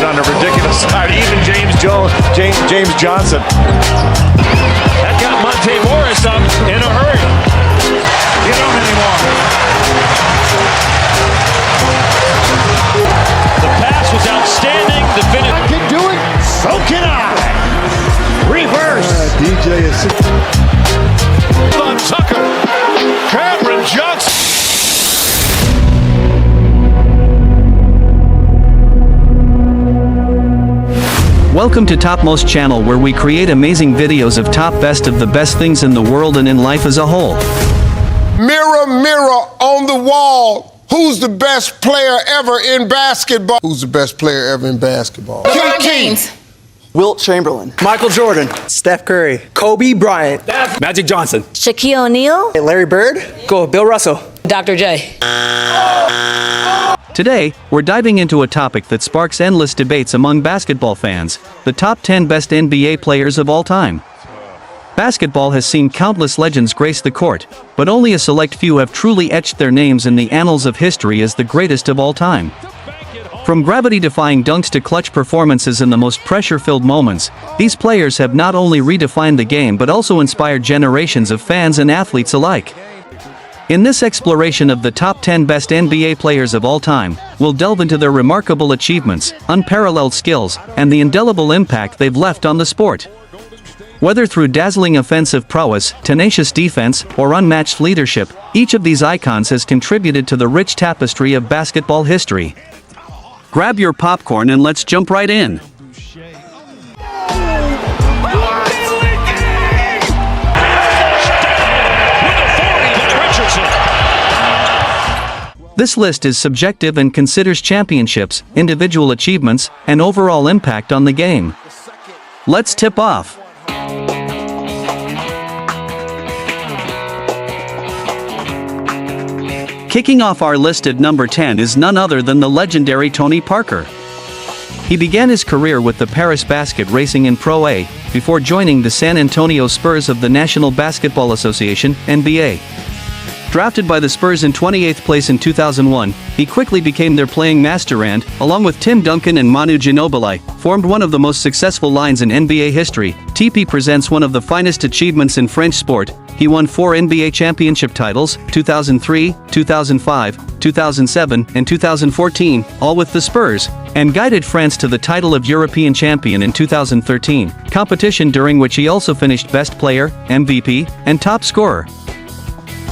on the ridiculous side. Even James Johnson. That got Monte Morris up in a hurry. You don't anymore. The pass was outstanding. The finish. I can do it. So can I. Reverse. DJ is on Tucker. Cameron Johnson. Welcome to Topmost Channel, where we create amazing videos of top best of the best things in the world and in life as a whole. Mirror, mirror on the wall, who's the best player ever in basketball? Who's the best player ever in basketball? LeBron James. Wilt Chamberlain. Michael Jordan. Steph Curry. Kobe Bryant. Magic Johnson. Shaquille O'Neal. Larry Bird. Go, Bill Russell. Dr. J. Today, we're diving into a topic that sparks endless debates among basketball fans: the top 10 best NBA players of all time. Basketball has seen countless legends grace the court, but only a select few have truly etched their names in the annals of history as the greatest of all time. From gravity-defying dunks to clutch performances in the most pressure-filled moments, these players have not only redefined the game but also inspired generations of fans and athletes alike. In this exploration of the top 10 best NBA players of all time, we'll delve into their remarkable achievements, unparalleled skills, and the indelible impact they've left on the sport. Whether through dazzling offensive prowess, tenacious defense, or unmatched leadership, each of these icons has contributed to the rich tapestry of basketball history. Grab your popcorn and let's jump right in. This list is subjective and considers championships, individual achievements, and overall impact on the game. Let's tip off. Kicking off our list at number 10 is none other than the legendary Tony Parker. He began his career with the Paris Basket Racing in Pro A, before joining the San Antonio Spurs of the National Basketball Association, NBA. Drafted by the Spurs in 28th place in 2001, he quickly became their playing master and, along with Tim Duncan and Manu Ginobili, formed one of the most successful lines in NBA history. TP presents one of the finest achievements in French sport. He won 4 NBA championship titles, 2003, 2005, 2007, and 2014, all with the Spurs, and guided France to the title of European champion in 2013, competition during which he also finished best player, MVP, and top scorer.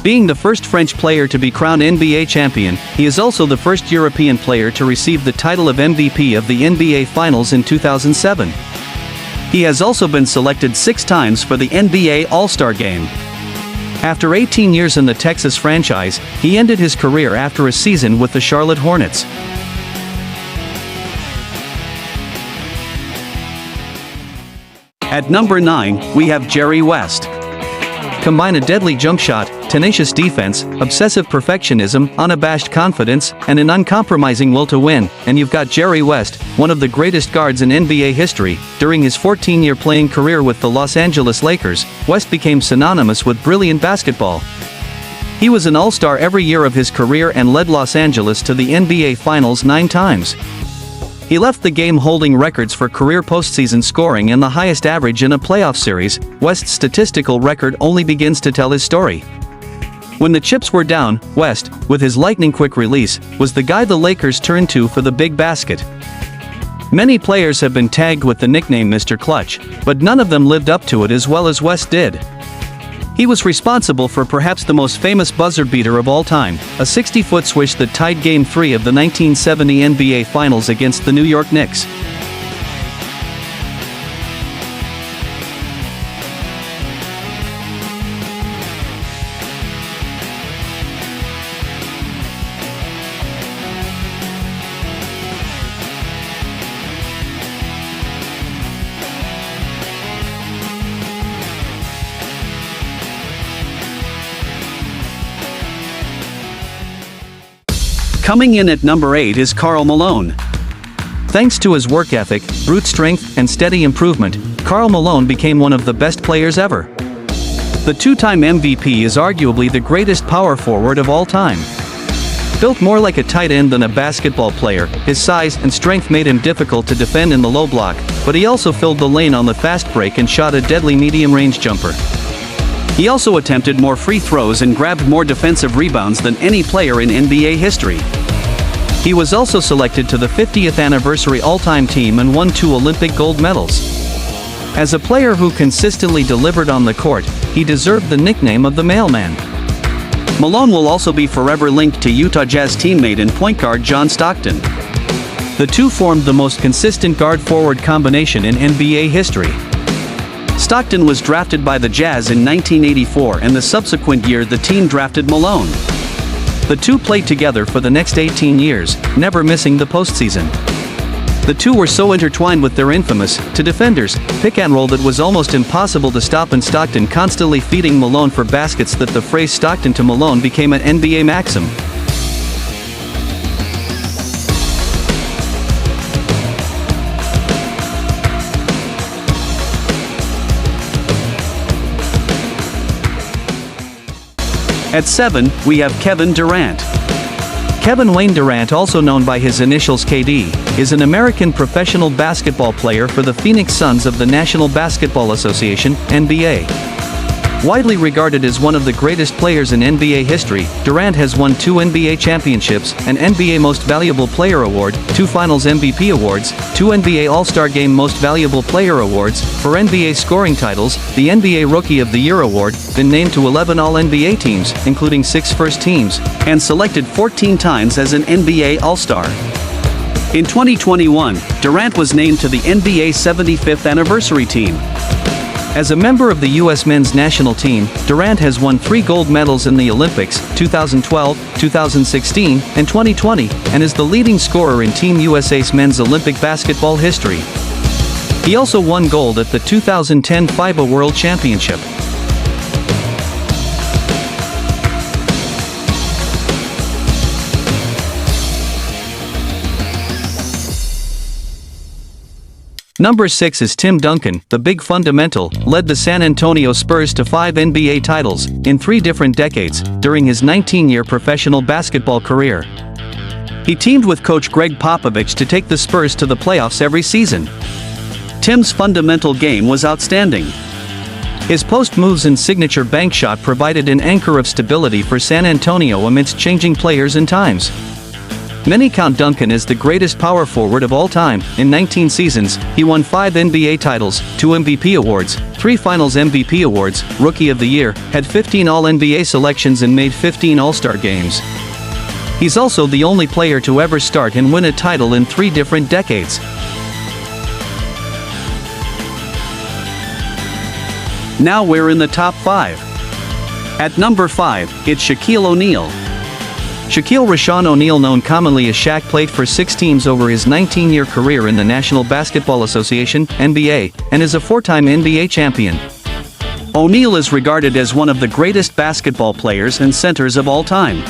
Being the first French player to be crowned NBA champion, he is also the first European player to receive the title of MVP of the NBA Finals in 2007. He has also been selected 6 times for the NBA All-Star Game. After 18 years in the Texas franchise, he ended his career after a season with the Charlotte Hornets. At number 9, we have Jerry West. Combine a deadly jump shot, tenacious defense, obsessive perfectionism, unabashed confidence, and an uncompromising will to win, and you've got Jerry West, one of the greatest guards in NBA history. During his 14-year playing career with the Los Angeles Lakers, West became synonymous with brilliant basketball. He was an All-Star every year of his career and led Los Angeles to the NBA Finals 9 times. He left the game holding records for career postseason scoring and the highest average in a playoff series. West's statistical record only begins to tell his story. When the chips were down, West, with his lightning-quick release, was the guy the Lakers turned to for the big basket. Many players have been tagged with the nickname Mr. Clutch, but none of them lived up to it as well as West did. He was responsible for perhaps the most famous buzzer beater of all time, a 60-foot swish that tied Game 3 of the 1970 NBA Finals against the New York Knicks. Coming in at number 8 is Karl Malone. Thanks to his work ethic, brute strength, and steady improvement, Karl Malone became one of the best players ever. The two-time MVP is arguably the greatest power forward of all time. Built more like a tight end than a basketball player, his size and strength made him difficult to defend in the low block, but he also filled the lane on the fast break and shot a deadly medium-range jumper. He also attempted more free throws and grabbed more defensive rebounds than any player in NBA history. He was also selected to the 50th anniversary all-time team and won 2 Olympic gold medals. As a player who consistently delivered on the court, he deserved the nickname of the Mailman. Malone will also be forever linked to Utah Jazz teammate and point guard John Stockton. The two formed the most consistent guard-forward combination in NBA history. Stockton was drafted by the Jazz in 1984, and the subsequent year the team drafted Malone. The two played together for the next 18 years, never missing the postseason. The two were so intertwined with their infamous, to defenders, pick-and-roll that was almost impossible to stop, and Stockton constantly feeding Malone for baskets that the phrase Stockton to Malone became an NBA maxim. At 7, we have Kevin Durant. Kevin Wayne Durant, also known by his initials KD, is an American professional basketball player for the Phoenix Suns of the National Basketball Association, NBA. Widely regarded as one of the greatest players in NBA history, Durant has won 2 NBA championships, an NBA Most Valuable Player award, 2 Finals MVP awards, 2 NBA All-Star Game Most Valuable Player awards, 4 NBA scoring titles, the NBA Rookie of the Year award, been named to 11 All-NBA teams, including 6 first teams, and selected 14 times as an NBA All-Star. In 2021, Durant was named to the NBA 75th anniversary team. As a member of the U.S. men's national team, Durant has won 3 gold medals in the Olympics, 2012, 2016, and 2020, and is the leading scorer in Team USA's men's Olympic basketball history. He also won gold at the 2010 FIBA World Championship. Number 6 is Tim Duncan. The big fundamental led the San Antonio Spurs to 5 NBA titles in 3 different decades during his 19-year professional basketball career. He teamed with coach Greg Popovich to take the Spurs to the playoffs every season. Tim's fundamental game was outstanding. His post moves and signature bank shot provided an anchor of stability for San Antonio amidst changing players and times. Many count Duncan as the greatest power forward of all time. In 19 seasons, he won 5 NBA titles, 2 MVP awards, 3 Finals MVP awards, Rookie of the Year, had 15 All-NBA selections and made 15 All-Star games. He's also the only player to ever start and win a title in 3 different decades. Now we're in the top 5. At number 5, it's Shaquille O'Neal. Shaquille Rashawn O'Neal, known commonly as Shaq, played for 6 teams over his 19-year career in the National Basketball Association, NBA, and is a 4-time NBA champion. O'Neal is regarded as one of the greatest basketball players and centers of all time.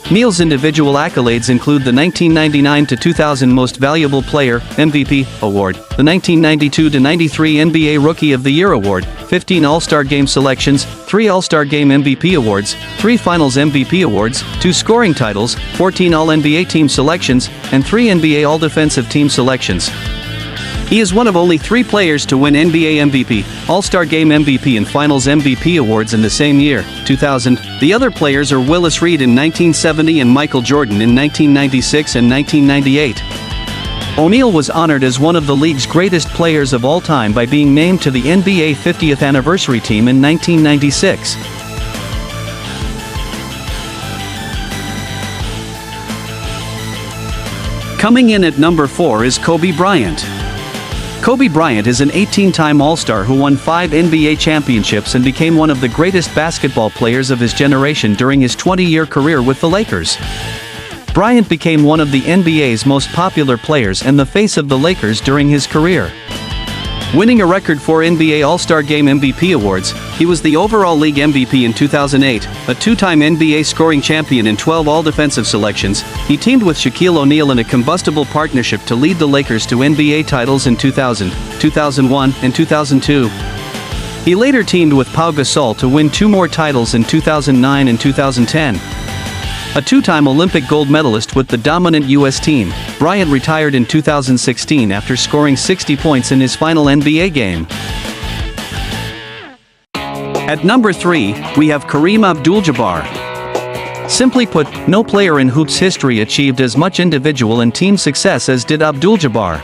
Neal's individual accolades include the 1999-2000 Most Valuable Player (MVP) award, the 1992-93 NBA Rookie of the Year award, 15 All-Star Game selections, 3 All-Star Game MVP awards, 3 Finals MVP awards, 2 scoring titles, 14 All-NBA team selections, and 3 NBA All-Defensive Team selections. He is one of only 3 players to win NBA MVP, All-Star Game MVP and Finals MVP awards in the same year, 2000. The other players are Willis Reed in 1970 and Michael Jordan in 1996 and 1998. O'Neal was honored as one of the league's greatest players of all time by being named to the NBA 50th anniversary team in 1996. Coming in at number 4 is Kobe Bryant. Kobe Bryant is an 18-time All-Star who won 5 NBA championships and became one of the greatest basketball players of his generation during his 20-year career with the Lakers. Bryant became one of the NBA's most popular players and the face of the Lakers during his career. Winning a record 4 NBA All-Star Game MVP awards, he was the overall league MVP in 2008, a 2-time NBA scoring champion and 12 All-Defensive selections. He teamed with Shaquille O'Neal in a combustible partnership to lead the Lakers to NBA titles in 2000, 2001, and 2002. He later teamed with Pau Gasol to win 2 more titles in 2009 and 2010. A two-time Olympic gold medalist with the dominant U.S. team, Bryant retired in 2016 after scoring 60 points in his final NBA game. At number 3, we have Kareem Abdul-Jabbar. Simply put, no player in hoops history achieved as much individual and team success as did Abdul-Jabbar.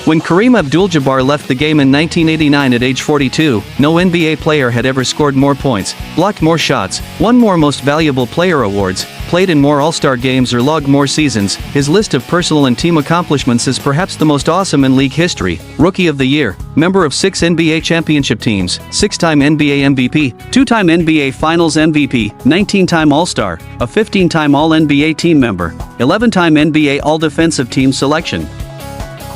When Kareem Abdul-Jabbar left the game in 1989 at age 42, no NBA player had ever scored more points, blocked more shots, won more Most Valuable Player awards, played in more All-Star games or logged more seasons. His list of personal and team accomplishments is perhaps the most awesome in league history. Rookie of the Year, member of 6 NBA championship teams, 6-time NBA MVP, 2-time NBA Finals MVP, 19-time All-Star, a 15-time All-NBA team member, 11-time NBA All-Defensive Team selection,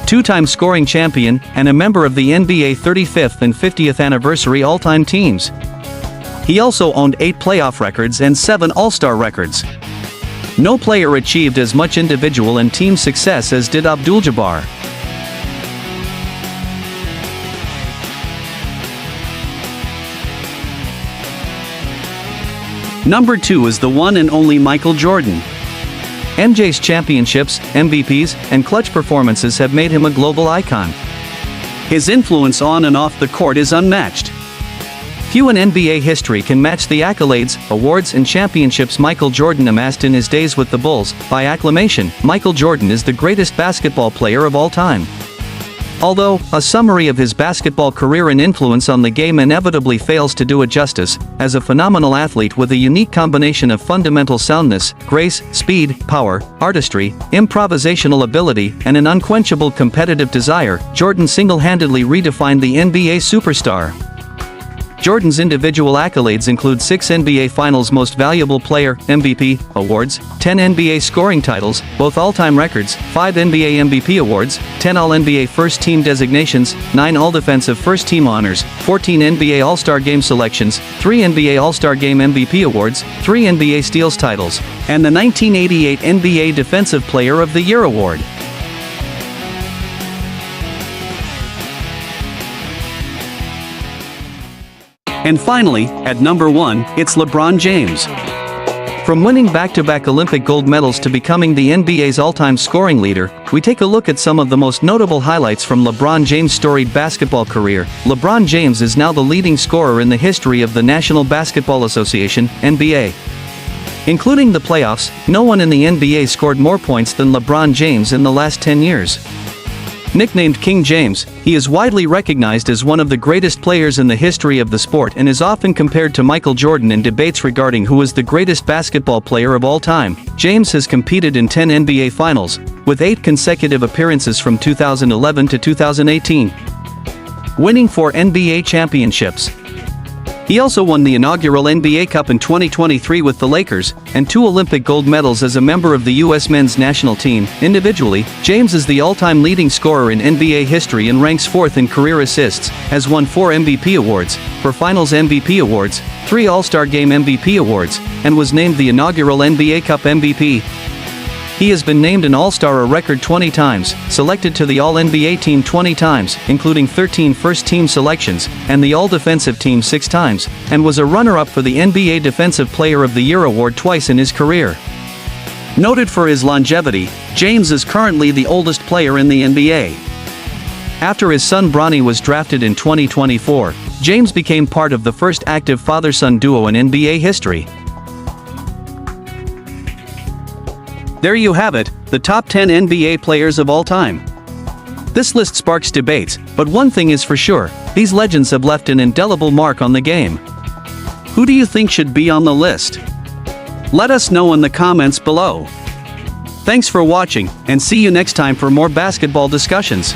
2-time scoring champion, and a member of the NBA 35th and 50th anniversary all-time teams. He also owned 8 playoff records and 7 All-Star records. No player achieved as much individual and team success as did Abdul-Jabbar. Number 2 is the one and only Michael Jordan. MJ's championships, MVPs, and clutch performances have made him a global icon. His influence on and off the court is unmatched. Few in NBA history can match the accolades, awards, and championships Michael Jordan amassed in his days with the Bulls. By acclamation, Michael Jordan is the greatest basketball player of all time. Although, a summary of his basketball career and influence on the game inevitably fails to do it justice, as a phenomenal athlete with a unique combination of fundamental soundness, grace, speed, power, artistry, improvisational ability, and an unquenchable competitive desire, Jordan single-handedly redefined the NBA superstar. Jordan's individual accolades include 6 NBA Finals Most Valuable Player (MVP) awards, 10 NBA scoring titles, both all-time records, 5 NBA MVP awards, 10 All-NBA First Team designations, 9 All-Defensive First Team honors, 14 NBA All-Star Game selections, 3 NBA All-Star Game MVP awards, 3 NBA Steals titles, and the 1988 NBA Defensive Player of the Year award. And finally, at number 1, it's LeBron James. From winning back-to-back Olympic gold medals to becoming the NBA's all-time scoring leader, we take a look at some of the most notable highlights from LeBron James' storied basketball career. LeBron James is now the leading scorer in the history of the National Basketball Association, NBA. Including the playoffs, no one in the NBA scored more points than LeBron James in the last 10 years. Nicknamed King James, he is widely recognized as one of the greatest players in the history of the sport and is often compared to Michael Jordan in debates regarding who is the greatest basketball player of all time. James has competed in 10 NBA Finals, with 8 consecutive appearances from 2011 to 2018, winning 4 NBA championships. He also won the inaugural NBA Cup in 2023 with the Lakers, and 2 Olympic gold medals as a member of the U.S. men's national team. Individually, James is the all-time leading scorer in NBA history and ranks 4th in career assists, has won 4 MVP awards, 4 Finals MVP awards, 3 All-Star Game MVP awards, and was named the inaugural NBA Cup MVP. He has been named an All-Star a record 20 times, selected to the All-NBA team 20 times, including 13 first-team selections, and the All-Defensive team 6 times, and was a runner-up for the NBA Defensive Player of the Year award twice in his career. Noted for his longevity, James is currently the oldest player in the NBA. After his son Bronny was drafted in 2024, James became part of the first active father-son duo in NBA history. There you have it, the top 10 NBA players of all time. This list sparks debates, but one thing is for sure, these legends have left an indelible mark on the game. Who do you think should be on the list? Let us know in the comments below. Thanks for watching, and see you next time for more basketball discussions.